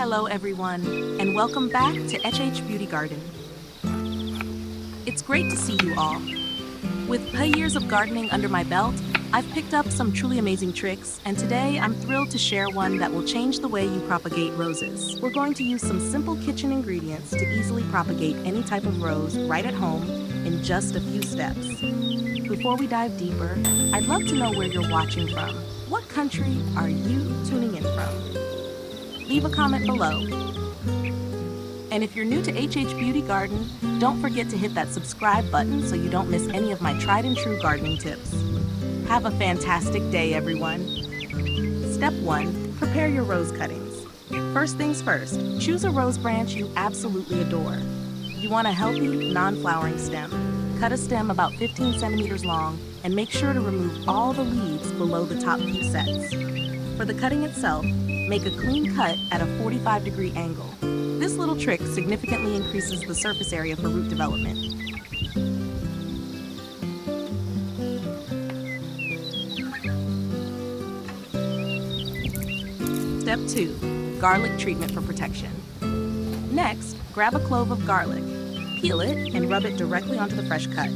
Hello everyone, and welcome back to HH Beauty Garden. It's great to see you all. With years of gardening under my belt, I've picked up some truly amazing tricks, and today I'm thrilled to share one that will change the way you propagate roses. We're going to use some simple kitchen ingredients to easily propagate any type of rose right at home in just a few steps. Before we dive deeper, I'd love to know where you're watching from. What country are you tuning in from? Leave a comment below. And if you're new to HH Beauty Garden, don't forget to hit that subscribe button so you don't miss any of my tried and true gardening tips. Have a fantastic day, everyone. Step 1. Prepare your rose cuttings. First things first, choose a rose branch you absolutely adore. You want a healthy, non-flowering stem. Cut a stem about 15 centimeters long and make sure to remove all the leaves below the top few sets. For the cutting itself, make a clean cut at a 45-degree angle. This little trick significantly increases the surface area for root development. Step 2. Garlic treatment for protection. Next, grab a clove of garlic, peel it, and rub it directly onto the fresh cut.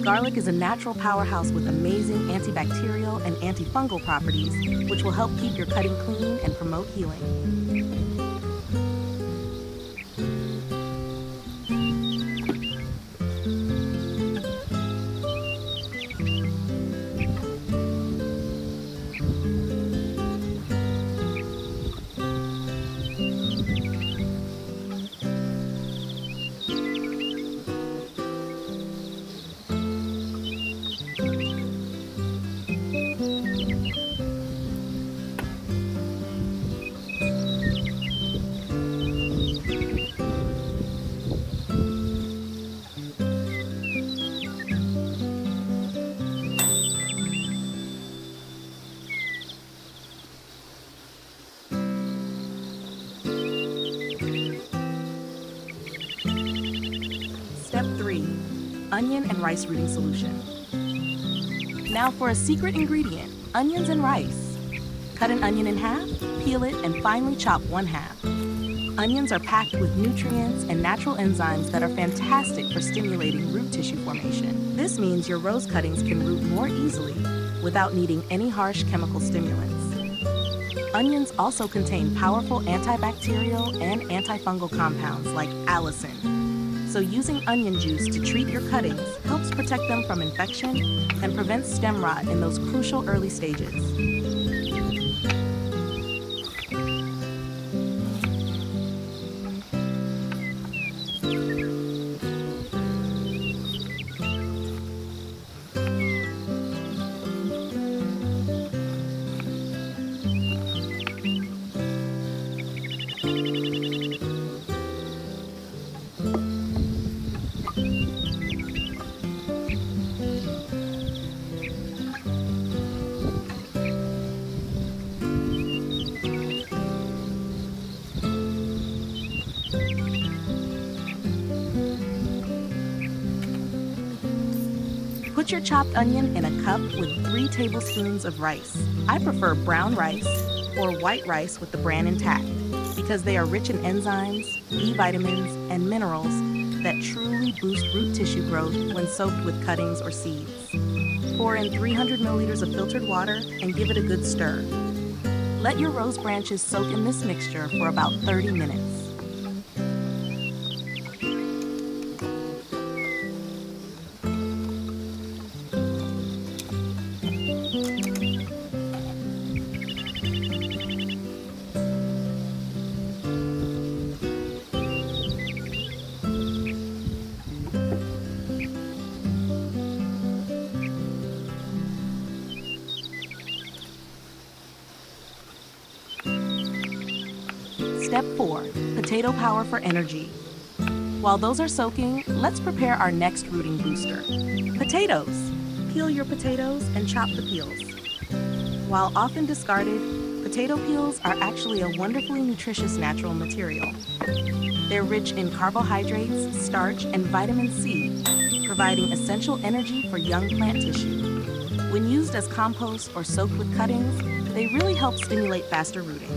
Garlic is a natural powerhouse with amazing antibacterial and antifungal properties, which will help keep your cutting clean and promote healing. Step 3. Onion and rice rooting solution. Now for a secret ingredient, onions and rice. Cut an onion in half, peel it, and finely chop one half. Onions are packed with nutrients and natural enzymes that are fantastic for stimulating root tissue formation. This means your rose cuttings can root more easily without needing any harsh chemical stimulants. Onions also contain powerful antibacterial and antifungal compounds like allicin. So using onion juice to treat your cuttings helps protect them from infection and prevents stem rot in those crucial early stages. Put your chopped onion in a cup with 3 tablespoons of rice. I prefer brown rice or white rice with the bran intact because they are rich in enzymes, B vitamins, and minerals that truly boost root tissue growth when soaked with cuttings or seeds. Pour in 300 milliliters of filtered water and give it a good stir. Let your rose branches soak in this mixture for about 30 minutes. Step 4. Potato power for energy. While those are soaking, let's prepare our next rooting booster. Potatoes. Peel your potatoes and chop the peels. While often discarded, potato peels are actually a wonderfully nutritious natural material. They're rich in carbohydrates, starch, and vitamin C, providing essential energy for young plant tissue. When used as compost or soaked with cuttings, they really help stimulate faster rooting.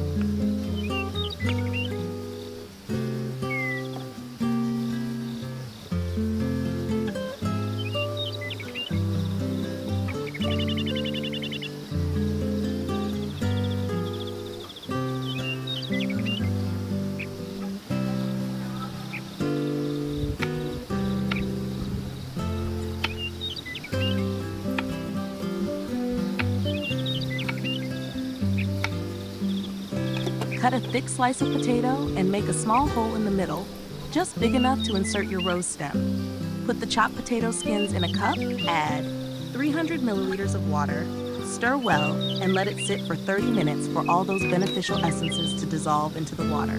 Cut a thick slice of potato and make a small hole in the middle, just big enough to insert your rose stem. Put the chopped potato skins in a cup, add 300 milliliters of water, stir well, and let it sit for 30 minutes for all those beneficial essences to dissolve into the water.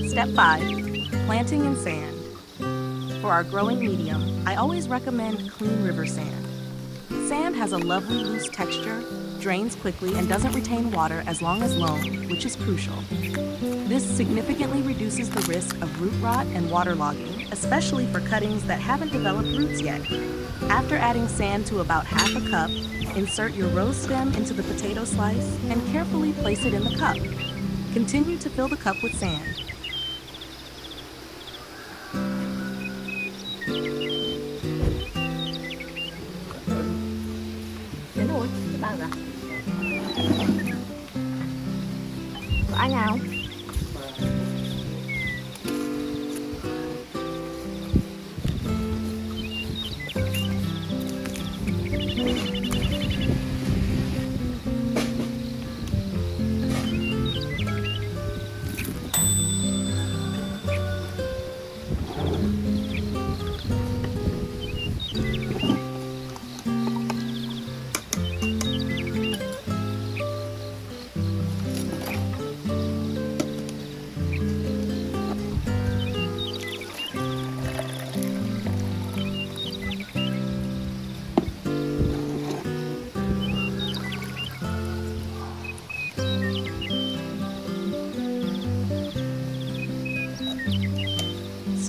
Step 5. Planting in sand. For our growing medium, I always recommend clean river sand. Sand has a lovely loose texture, drains quickly, and doesn't retain water as long as loam, which is crucial. This significantly reduces the risk of root rot and waterlogging, especially for cuttings that haven't developed roots yet. After adding sand to about half a cup, insert your rose stem into the potato slice and carefully place it in the cup. Continue to fill the cup with sand. Bao rồi? Có ai nào không?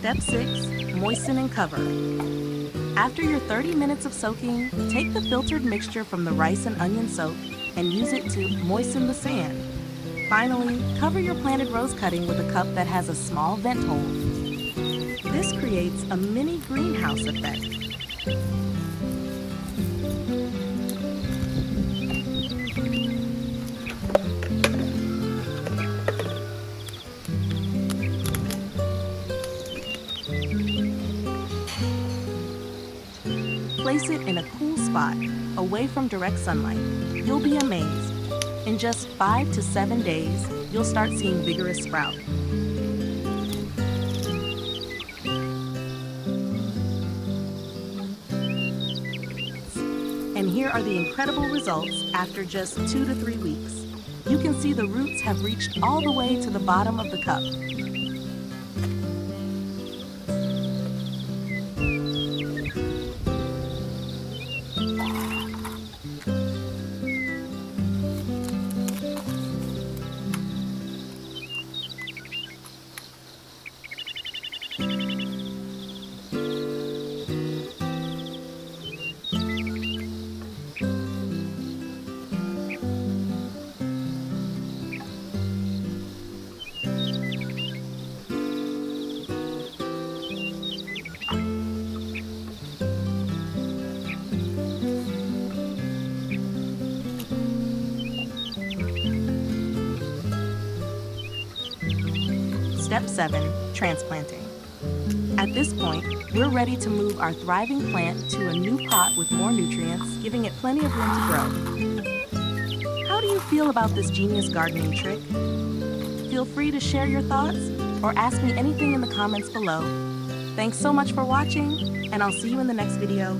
Step 6. Moisten and cover. After your 30 minutes of soaking, take the filtered mixture from the rice and onion soak and use it to moisten the sand. Finally, cover your planted rose cutting with a cup that has a small vent hole. This creates a mini greenhouse effect. Place it in a cool spot, away from direct sunlight. You'll be amazed. In just 5 to 7 days, you'll start seeing vigorous sprout. And here are the incredible results after just 2 to 3 weeks. You can see the roots have reached all the way to the bottom of the cup. Step 7. Transplanting. At this point, we're ready to move our thriving plant to a new pot with more nutrients, giving it plenty of room to grow. How do you feel about this genius gardening trick? Feel free to share your thoughts or ask me anything in the comments below. Thanks so much for watching, and I'll see you in the next video.